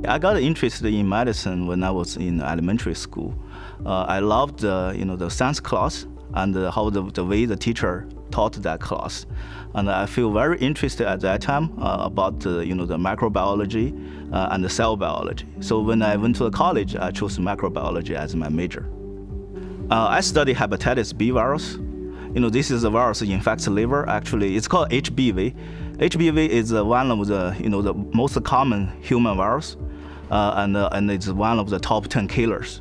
I got interested in medicine when I was in elementary school. I loved the science class and how the way the teacher taught that class. And I feel very interested at that time about the microbiology and the cell biology. So when I went to college, I chose microbiology as my major. I study hepatitis B virus. This is a virus that infects the liver. Actually, it's called HBV. HBV is one of the most common human virus, and it's one of the top 10 killers.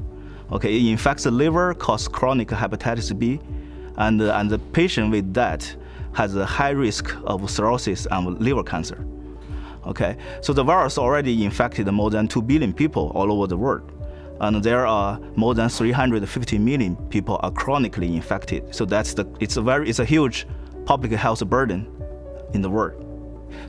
Okay, it infects the liver, causes chronic hepatitis B, and the patient with that has a high risk of cirrhosis and liver cancer. Okay, so the virus already infected more than 2 billion people all over the world. And there are more than 350 million people are chronically infected. So it's a huge public health burden in the world.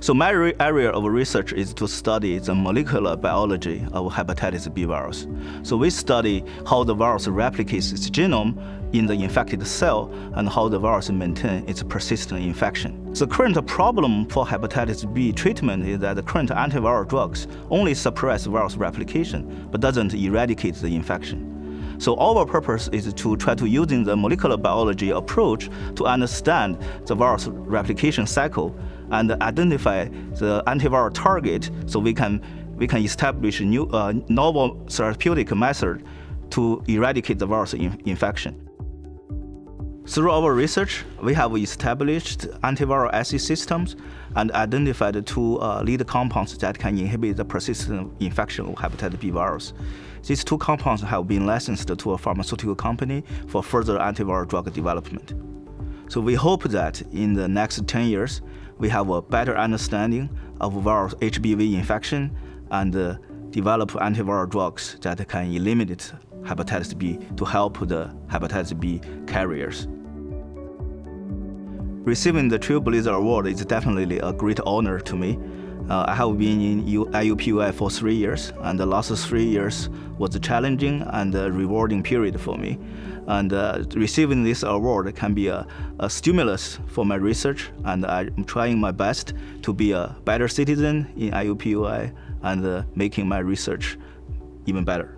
So my area of research is to study the molecular biology of hepatitis B virus. So we study how the virus replicates its genome in the infected cell and how the virus maintains its persistent infection. The current problem for hepatitis B treatment is that the current antiviral drugs only suppress virus replication but doesn't eradicate the infection. So our purpose is to try to using the molecular biology approach to understand the virus replication cycle and identify the antiviral target so we can establish a new novel therapeutic method to eradicate the virus infection. Through our research, we have established antiviral assay systems and identified 2 lead compounds that can inhibit the persistent infection of hepatitis B virus. These 2 compounds have been licensed to a pharmaceutical company for further antiviral drug development. So we hope that in the next 10 years, we have a better understanding of virus HBV infection and develop antiviral drugs that can eliminate hepatitis B to help the hepatitis B carriers. Receiving the Trailblazer Award is definitely a great honor to me. I have been in IUPUI for 3 years, and the last 3 years was a challenging and rewarding period for me. And receiving this award can be a stimulus for my research, and I'm trying my best to be a better citizen in IUPUI and making my research even better.